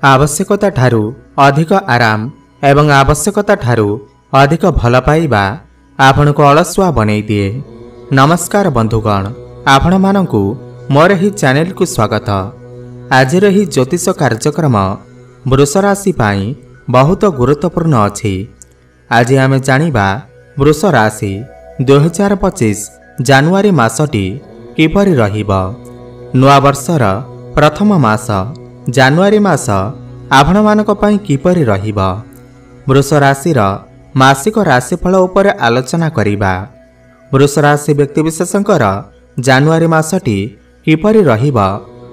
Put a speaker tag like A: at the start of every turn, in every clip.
A: आवश्यकता ठारू अधिक आराम एवं आवश्यकता ठारू अधिक भल पाइबा आपण को अलसुआ बनई दिए। नमस्कार बंधुगण, आपण मानकु मोर ही चैनल को स्वागत। आज ही ज्योतिष कार्यक्रम वृष राशि पाई बहुत गुरुत्वपूर्ण अछि। आज आमे जानिबा वृष राशि 2025 जानुआरी मासटी किपरि रहिबो। नुआ वर्षर प्रथम मास जानुआरी मास आपण मानक पई किपरि रहिबो। वृष राशिर मासिक राशिफल उपर आलोचना करिबा। वृष राशि व्यक्तिविशेषकर जानुआरी मासटी किपरि रहिबो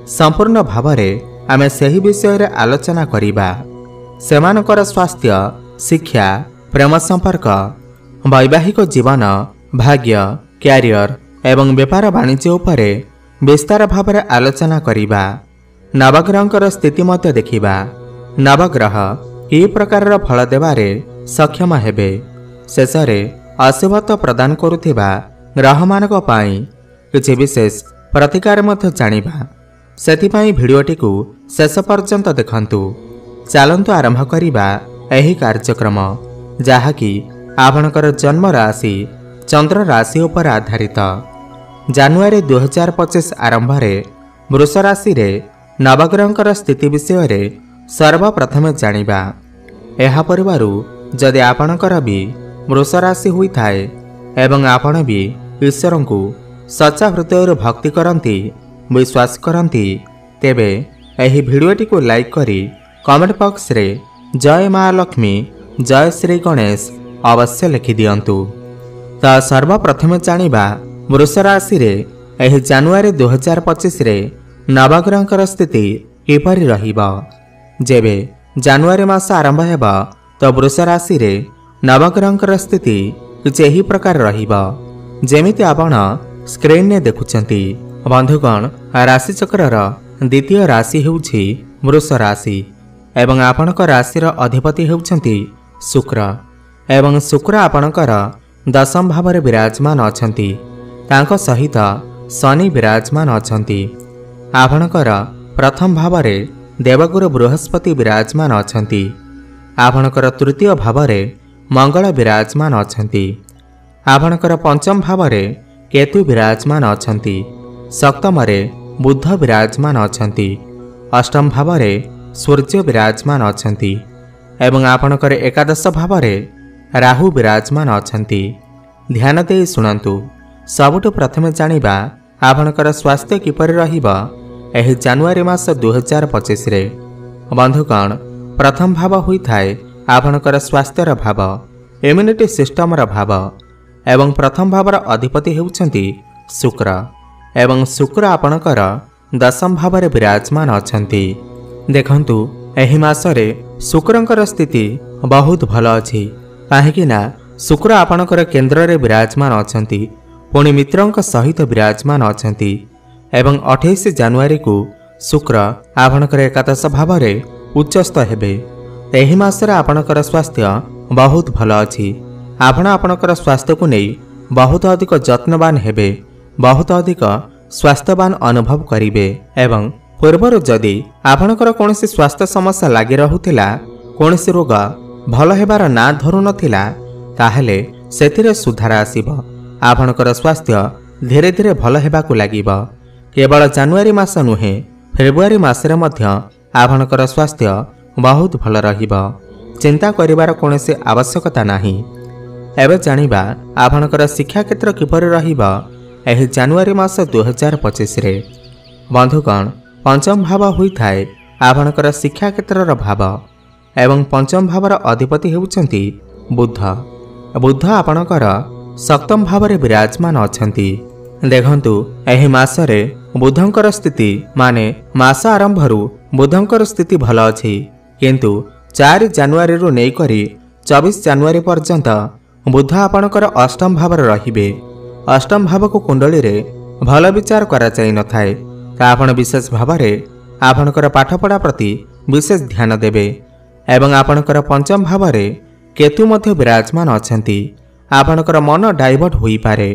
A: संपूर्ण भावरे आमे सही विषय रे आलोचना करिबा। सेमानकर स्वास्थ्य, शिक्षा, प्रेम संपर्क, वैवाहिक जीवन, भाग्य, क्यारियर एवं व्यापार वाणिज्य उपरे विस्तार भाव में आलोचना करिबा। नवग्रहंकर स्थिति मध्य देखिबा। नवग्रह कि प्रकार फल देवारे सक्षम हेबे। शेषरे अशुभत्व प्रदान करुथिबा ग्रह मानक पई किछि विशेष प्रतिकार मध्य जानिबा। सेथिपई भिडियोटी को शेष पर्यंत देखंतु। चलंतु आरंभ करिबा एही कार्यक्रम, जाहाकि आपणकर जन्म राशि चंद्र राशि उपर आधारित। जानुआरी 2025 आरंभ रे वृष राशि रे नवग्रहंकर स्थिति विषय रे सर्वप्रथम जानिबा। एहा परिवारु जदि आपणकर भी वृष राशि हुई थाए एवं आपण भी ईश्वर को सच्चा हृदय भक्ति करती, विश्वास करती, तेबे एही भिडियोटी को लाइक करी कमेंट बॉक्स रे जय महालक्ष्मी, जय श्री गणेश अवश्य लिखि दियंतु। ता सर्वप्रथम जानिबा वृष राशि रे एही जानुआरी 2025 रे नवग्रहंकर स्थिति किपरि रहिबो। जेबे जानुआरी मास आरंभ हेबा तो वृष राशि रे नवग्रहंकर स्थिति किछि एही प्रकार रहिबो जेमिति आपण स्क्रीन ने देखुछंती। बंधुगण, राशि चक्रर द्वितीय राशि हेउछि वृष राशि एवं आपणक राशिर अधिपति हेउछंती शुक्र एवं शुक्र आपणकर दशम भाव रे विराजमान अछंती। तांको सहित शनि विराजमान अछंती। आपणकर प्रथम भाव रे देवगुरु बृहस्पति विराजमान अछंती। आपणकर तृतीय भाव रे मंगल विराजमान अछंती। आपणकर पंचम भाव रे केतु विराजमान अछंती। सप्तम रे बुध विराजमान अछंती। अष्टम भाव रे सूर्य विराजमान अछंती एवं आपणकर एकादश भाव रे राहु विराजमान अछंती। ध्यान दे सुनंतु। सबुठु प्रथम जानिबा आपणकर स्वास्थ्य किपरि रहिबो एही जानुआरी मास 2025 रे। बंधुगण, प्रथम भाव हुई थाए आपणकर स्वास्थ्यर भाव, इम्यूनिटी सिस्टमर भाव एवं प्रथम भावर अधिपति हेउछंती शुक्र एवं शुक्र आपणकर दशम भाव रे विराजमान अछंती। देखंतु, एही मासरे शुक्रंकर स्थिति बहुत भल अछि। काहेकि ना शुक्र आपणकर केंद्र रे विराजमान अछंती, पुणी मित्रंक सहित विराजमान अछंती एवं 28 जानुआरी को शुक्र आपणकर एकादश भाव रे उच्चस्थ हेबे। एही मासरे आपणकर स्वास्थ्य बहुत भल अछि। आपण आपणकर स्वास्थ्य को नहीं बहुत अधिक जत्नवान हेबे, बहुत अधिक स्वास्थ्यवान अनुभव करिवे एवं पूर्वर जदि आपणकर कोनोसी स्वास्थ्य समस्या लागि रहुतिला, कोनोसी रोग भल हेबार ना धरु नथिला, ताहेले सेथिरे सुधार आसीबो। आपणकर स्वास्थ्य धीरे धीरे भल हेबाकू लागिबो। केवल जानुआरी मास नुहे, फेब्रुआरी मासरे मध्य आपणकर स्वास्थ्य बहुत भल रहिबो। चिंता करिवार कोनोसी आवश्यकता नाही। एबे जानिबा आपणकर शिक्षा क्षेत्र किपरि रहिबो एही जानुआरी मास 2025 रे। बंधुगण, पंचम भाव हुई थाए आपणकर शिक्षा क्षेत्रर भाव एवं पंचम भावर अधिपति हेउछंती बुध। बुध आपणकर सप्तम भाव रे विराजमान अछंती। देखंतु, एही मासरे बुधंकर स्थिति माने मास आरंभरू बुधंकर स्थिति भल अछि, किंतु 4 जानुआरी रु नै करी 24 जानुआरी पर्यंत बुध आपणकर अष्टम भाव रे रहिबे। अष्टम भाव को कुंडली रे भल विचार करा जाय न थाए। आपण विशेष भाव रे आपणकर पाठपढ़ा प्रति विशेष ध्यान देबे एवं आपणकर पंचम भाव रे केतु मध्य विराजमान अछंती। आपणकर मन डाइवर्ट होई पारे,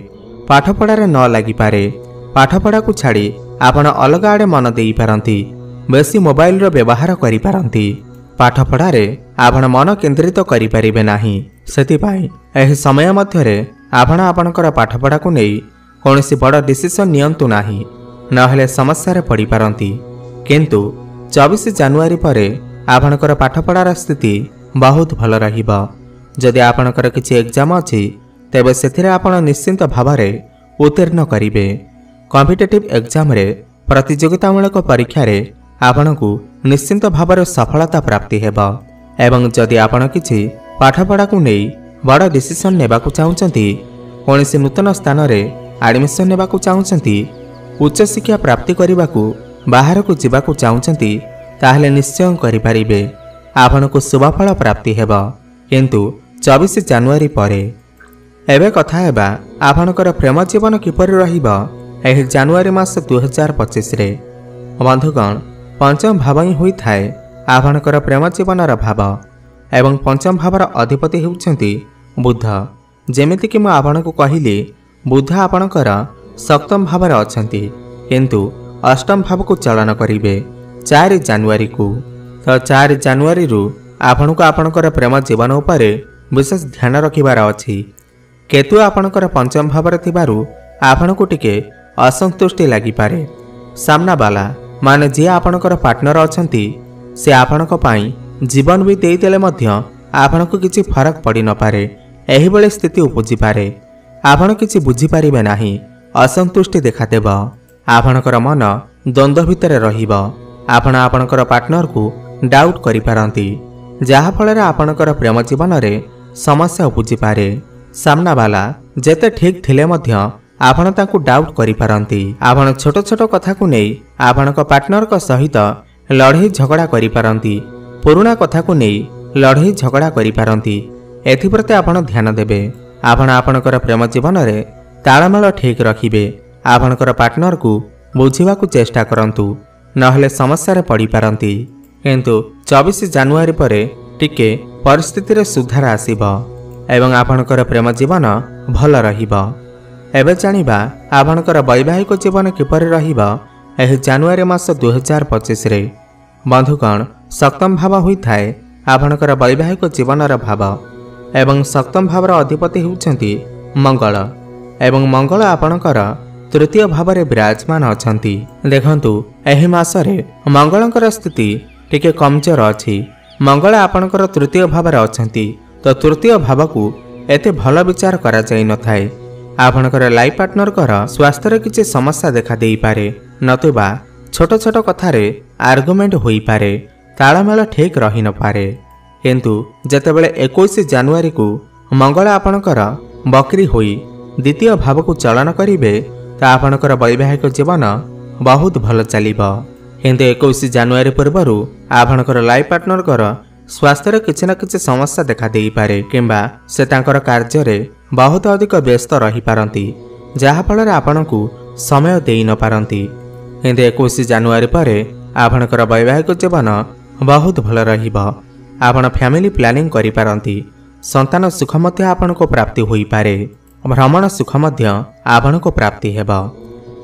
A: पाठपढ़ारे न लागि पारे। पाठपढ़ा को छाड़ी आपण अलग आड़े मन देई पारंती। बेसी मोबाइल व्यवहार करिपारंती। पाठपढ़ारे आपण मन केन्द्रित करिपारिबे नाही। सेतिपाई एही समय मध्यरे आपण आपणकर पाठपढ़ा को नहीं कौनसी बड़ डिसिजन नियंतु नाही, नहेले समस्या पड़ी पारंती। किंतु 24 जानुआरी परे आपणकर पाठपढ़ार स्थिति बहुत भल रहिबा। जदि आपणकर किछि एग्जाम अछि तेबे सेथिरे आपण निश्चिंत भावरे उत्तीर्ण करिवे। कॉम्पिटिटिव एग्जाम रे प्रतियोगितामूलक परीक्षा रे आपणकु निश्चिंत भावरे सफलता प्राप्ति हेबा। एवं जदि आपण किछि पाठपढ़ा को नहीं बड़ डिसिजन नेबाकु चाहुचंती, कौनसी नूतन स्थान रे एडमिशन नेबाकु चाहुचंती, उच्च शिक्षा प्राप्ति करिबाकु बाहर को जीवाकु चाहुचंती, ताहले निश्चय करिपारिबे। आपनकु शुभफल प्राप्ति हेबा। किंतु 24 जानुआरी परे एबे कथा हेबा आपनकर प्रेम जीवन किपरि रहिबा एही जानुआरी मास 2025 रे। बंधुगण, पंचम भाव ही होई थाए आपनकर प्रेम जीवनर भाव एवं पंचम भावर अधिपति हेउछंती बुध। जेमिति कि मु आपनकु कहिली बुध आपनकर सप्तम भावर अछंती, किंतु अष्टम भाव को चलन करिवे 4 जानुआरी को। तो 4 जानुआरी रु आपनकु आपनकर प्रेम जीवन उपरे विशेष ध्यान रखिबार अछि। केतु आपनकर पंचम भावर थिबारु आपनकु टिके असंतुष्टि लागि पारे। सामना बाला माने जे आपनकर पार्टनर अछंती से आपनक पई जीवन भी देइतेले मध्य आपनकु किछि फरक पड़ी न पारे। एही बेले स्थिति उपजि पारे। आपण किछि बुझी पारिबे नाही, असंतुष्टि देखादेब। आपनकर मन द्वंद्व भितर रहिबा। आपण आपनकर पार्टनर को डाउट करि पारंती, जहा फଳରେ आपनकर प्रेम जीवन रे समस्या उपजि पारे। सामना वाला जेते ठीक थिले मध्य आपण ताकू डाउट करि पारंती। आपण छोट छोट कथा को नै आपनक पार्टनर को सहित लड़ाई झगड़ा करि पारंती। पुराना कथा को नै लड़ाई झगड़ा करि पारंती। एथि प्रति आपण ध्यान देबे। आपण आपनकर प्रेम जीवन रे तालमेल ठीक रखिबे। आपनकर पार्टनर को बुझिबाकू चेष्टा करंतु, नहले समस्या रे पड़ी पारंती। किंतु 24 जानुआरी परे टिके परिस्थिति रे सुधार आसीबा एवं आपनकर प्रेम जीवन भल रहिबा। एबे जानिबा आपनकर वैवाहिक जीवन किपरि रहिबा एही जानुआरी मास 2025 रे। बंधुगण, सप्तम भाव होई थाए आपनकर वैवाहिक जीवनर भाव एवं सप्तम भावर अधिपति हेउछंती मंगल एवं मंगल आपनकर तृतीय भावरे विराजमान अछंती। देखंतु एही मासरे मंगलंकर स्थिति टिके कमजोर अछि। मंगल आपनकर तृतीय भावरे अछंती, तो तृतीय भाव को एते भल विचार करा जाई न थाए। आपनकर लाइफ पार्टनर कर स्वास्थ्य रे किछि समस्या देखा देई पारे, नतुबा छोट छोट कथारे आर्गुमेंट होई पारे, तालमेल ठीक रही न पारे। किंतु जेतेबेले 21 जानुआरी को मंगल आपनकर बकरी होई द्वितीय भाव को चलन करिवे, ता आपनकर वैवाहिक जीवन बहुत भल चलिबा। किंतु 21 जानुआरी पूर्वरु आपनकर लाइफ पार्टनर कर स्वास्थ्य रे किछि न किछि समस्या देखा देई पारे, किंबा से तांकर कार्य रे बहुत अधिक व्यस्त रही पारंती, जहा फଳରେ आपनकु समय देई न पारंती। किंतु 21 जानुआरी परे आपनकर वैवाहिक जीवन बहुत भल रहिबा। आपण फैमिली प्लानिंग करि पारंती। संतान सुख मध्य आपनको प्राप्ति होई पारे। भ्रमण सुख मध्य आपनको प्राप्ति हेबा।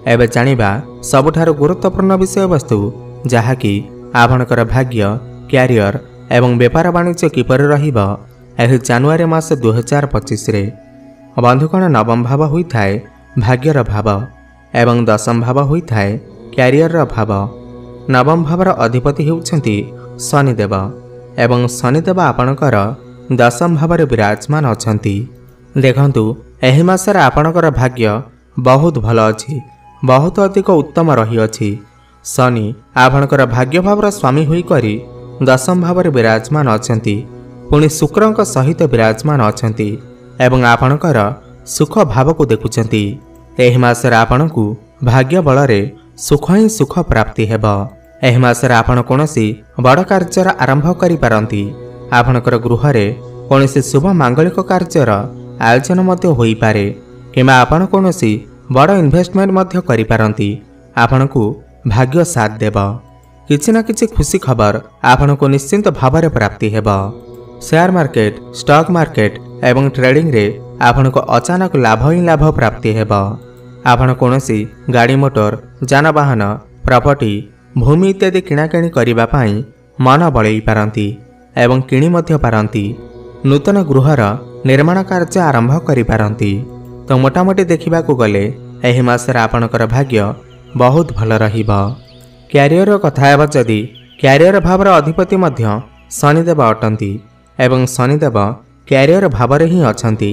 A: एबे जानिबा सबुठारु गुरुत्वपूर्ण विषय वस्तु, जहा कि आपनकर भाग्य, कैरियर एवं व्यापार वाणिज्य किपरि रहिबा एही जानुआरी मास 2025 रे। बंधुगण, नवम भाव होई थाए भाग्यर भाव एवं दशम भाव होई थाए कैरियर भाव। नवम भावर अधिपति हेउछंती शनिदेव एवं शनिदेव आपनकर दशम भावरे विराजमान अछंती। देखंतु एही मासरे आपनकर भाग्य बहुत भल अछि, बहुत अधिक उत्तम रही अछि। शनि आपनकर भाग्य भावर स्वामी होई करी दशम भावरे विराजमान अछंती, पुणी शुक्रଙ୍କ सहित विराजमान अछंती एवं आपनकर सुख भाव को देखुचंती। एही मासरे आपनकु भाग्य बलरे सुख ही सुख प्राप्ति हेबा। एही मासरे आपण कोनोसी बड़ कार्यर आरंभ करि पारंती। आपनकर गृहरे कोनोसी शुभ मांगलिक कार्यर आयोजन मध्य होई पारे, किमा आपण कोनोसी बड़ इन्वेस्टमेंट मध्य करि पारंती। आपनकु भाग्य साथ देबा। किछि ना किछि खुशी खबर आपनकु निश्चिंत भावरे प्राप्ति हेबा। शेयर मार्केट, स्टॉक मार्केट एवं ट्रेडिंग रे आपनकु अचानक लाभ ही लाभ प्राप्ति हेबा। आपण कोनोसी गाड़ी मोटर, जानवाहन, प्रॉपर्टी ଭୂମି ଇତ୍ୟାଦି କିଣାକିଣି କରିବା ପାଇଁ ମନ ବଳେଇ ପାରନ୍ତି ଏବଂ କିଣି ମଧ୍ୟ ପାରନ୍ତି। ନୂତନ ଗୃହର ନିର୍ମାଣ କାର୍ଯ୍ୟ ଆରମ୍ଭ କରିପାରନ୍ତି। ତ ମୋଟାମୋଟି ଦେଖିବାକୁ ଗଲେ ଏହି ମାସରେ ଆପଣଙ୍କର ଭାଗ୍ୟ ବହୁତ ଭଲ ରହିବ। କ୍ୟାରିୟର କଥା ହେବା ଯଦି କ୍ୟାରିୟର ଭାବର ଅଧିପତି ମଧ୍ୟ ଶନିଦେବ ଅଟନ୍ତି ଏବଂ ଶନିଦେବ କ୍ୟାରିୟର ଭାବରେ ହିଁ ଅଛନ୍ତି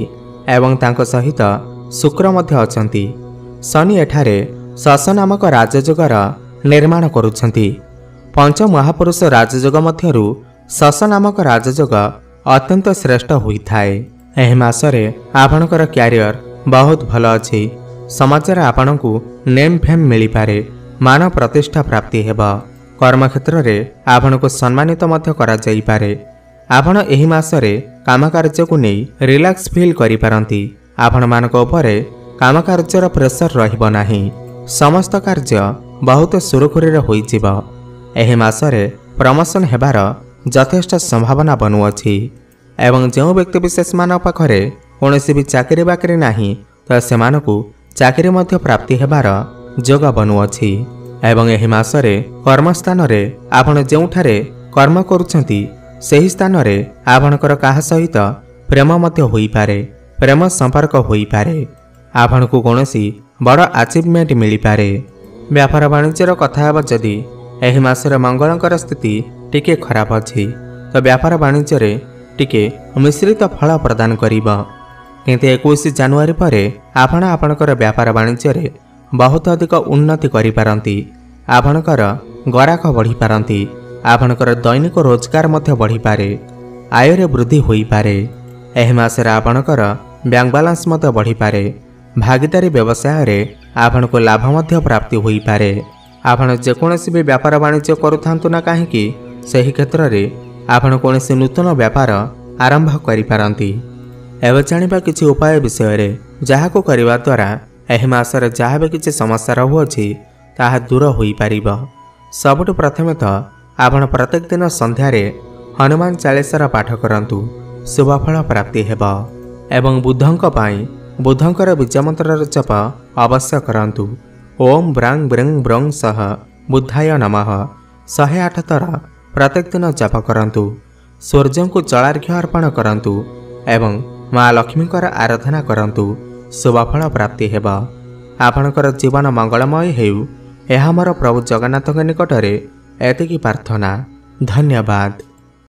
A: ଏବଂ ତାଙ୍କ ସହିତ ଶୁକ୍ର ମଧ୍ୟ ଅଛନ୍ତି। ଶନି ଏଠାରେ ଶଶ ନାମକ ରାଜଯୋଗର ନିର୍ମାଣ କରୁଛନ୍ତି। ପଞ୍ଚ ମହାପୁରୁଷ ରାଜଯୋଗ ମଧ୍ୟରୁ ଶଶ ନାମକ ରାଜଯୋଗ ଅତ୍ୟନ୍ତ ଶ୍ରେଷ୍ଠ ହୋଇଥାଏ। ଏହି ମାସରେ ଆପଣଙ୍କର କ୍ୟାରିୟର ବହୁତ ଭଲ ଅଛି। ସମାଜରେ ଆପଣଙ୍କୁ ନେମ୍ ଫେମ୍ ମିଳିପାରେ, ମାନ ପ୍ରତିଷ୍ଠା ପ୍ରାପ୍ତି ହେବ। କର୍ମକ୍ଷେତ୍ରରେ ଆପଣଙ୍କୁ ସମ୍ମାନିତ ମଧ୍ୟ କରାଯାଇପାରେ। ଆପଣ ଏହି ମାସରେ କାମକାର୍ଯ୍ୟକୁ ନେଇ ରିଲାକ୍ସ ଫିଲ୍ କରିପାରନ୍ତି। ଆପଣମାନଙ୍କ ଉପରେ କାମକାର୍ଯ୍ୟର ପ୍ରେସର ରହିବ ନାହିଁ। ସମସ୍ତ କାର୍ଯ୍ୟ ବହୁତ ସୁରୁଖୁରୁରେ ହୋଇଯିବ। ଏହି ମାସରେ ପ୍ରମୋସନ ହେବାର ଯଥେଷ୍ଟ ସମ୍ଭାବନା ବନୁଅଛି ଏବଂ ଯେଉଁ ବ୍ୟକ୍ତିବିଶେଷମାନଙ୍କ ପାଖରେ କୌଣସି ବି ଚାକିରି ବାକିରି ନାହିଁ ତ ସେମାନଙ୍କୁ ଚାକିରି ମଧ୍ୟ ପ୍ରାପ୍ତି ହେବାର ଯୋଗ ବନୁଅଛି। ଏବଂ ଏହି ମାସରେ କର୍ମସ୍ଥାନରେ ଆପଣ ଯେଉଁଠାରେ କର୍ମ କରୁଛନ୍ତି ସେହି ସ୍ଥାନରେ ଆପଣଙ୍କର କାହା ସହିତ ପ୍ରେମ ମଧ୍ୟ ହୋଇପାରେ, ପ୍ରେମ ସମ୍ପର୍କ ହୋଇପାରେ। ଆପଣଙ୍କୁ କୌଣସି ବଡ଼ ଆଚିଭମେଣ୍ଟ ମିଳିପାରେ। ବ୍ୟାପାର ବାଣିଜ୍ୟର କଥା ହେବା ଯଦି ଏହି ମାସରେ ମଙ୍ଗଳଙ୍କର ସ୍ଥିତି ଟିକେ ଖରାପ ଅଛି ତ ବ୍ୟାପାର ବାଣିଜ୍ୟରେ ଟିକେ ମିଶ୍ରିତ ଫଳ ପ୍ରଦାନ କରିବ। କିନ୍ତୁ 21 ଜାନୁଆରୀ ପରେ ଆପଣ ଆପଣଙ୍କର ବ୍ୟାପାର ବାଣିଜ୍ୟରେ ବହୁତ ଅଧିକ ଉନ୍ନତି କରିପାରନ୍ତି। ଆପଣଙ୍କର ଗରାଖ ବଢ଼ିପାରନ୍ତି। ଆପଣଙ୍କର ଦୈନିକ ରୋଜଗାର ମଧ୍ୟ ବଢ଼ିପାରେ, ଆୟରେ ବୃଦ୍ଧି ହୋଇପାରେ। ଏହି ମାସରେ ଆପଣଙ୍କର ବ୍ୟାଙ୍କ ବାଲାନ୍ସ ମଧ୍ୟ ବଢ଼ିପାରେ। ଭାଗିଦାରୀ ବ୍ୟବସାୟରେ ଆପଣଙ୍କୁ ଲାଭ ମଧ୍ୟ ପ୍ରାପ୍ତି ହୋଇପାରେ। ଆପଣ ଯେକୌଣସି ବି ବ୍ୟାପାର ବାଣିଜ୍ୟ କରୁଥାନ୍ତୁ ନା କାହିଁକି ସେହି କ୍ଷେତ୍ରରେ ଆପଣ କୌଣସି ନୂତନ ବ୍ୟାପାର ଆରମ୍ଭ କରିପାରନ୍ତି। ଏବେ ଜାଣିବା କିଛି ଉପାୟ ବିଷୟରେ ଯାହାକୁ କରିବା ଦ୍ୱାରା ଏହି ମାସରେ ଯାହା ବି କିଛି ସମସ୍ୟା ରହୁଅଛି ତାହା ଦୂର ହୋଇପାରିବ। ସବୁଠୁ ପ୍ରଥମେ ତ ଆପଣ ପ୍ରତ୍ୟେକ ଦିନ ସନ୍ଧ୍ୟାରେ ହନୁମାନ ଚାଳିଶାର ପାଠ କରନ୍ତୁ, ଶୁଭଫଳ ପ୍ରାପ୍ତି ହେବ। ଏବଂ ବୁଦ୍ଧଙ୍କ ପାଇଁ ବୁଦ୍ଧଙ୍କର ବୀଜମନ୍ତ୍ରର ଜପ ଅବଶ୍ୟ କରନ୍ତୁ। ଓಂ ବ୍ରାଂ ବ୍ରିଂ ବ୍ରଂ ସହ ବୁଦ୍ଧାୟ ନମଃ 108 ଥର ପ୍ରତ୍ୟେକ ଦିନ ଜପ କରନ୍ତୁ। ସୂର୍ଯ୍ୟଙ୍କୁ ଜଳାର୍ଘ୍ୟ ଅର୍ପଣ କରନ୍ତୁ ଏବଂ ମା ଲକ୍ଷ୍ମୀଙ୍କର ଆରାଧନା କରନ୍ତୁ, ଶୁଭଫଳ ପ୍ରାପ୍ତି ହେବ। ଆପଣଙ୍କର ଜୀବନ ମଙ୍ଗଳମୟ ହେଉ, ଏହା ମୋର ପ୍ରଭୁ ଜଗନ୍ନାଥଙ୍କ ନିକଟରେ ଏତିକି ପ୍ରାର୍ଥନା। ଧନ୍ୟବାଦ।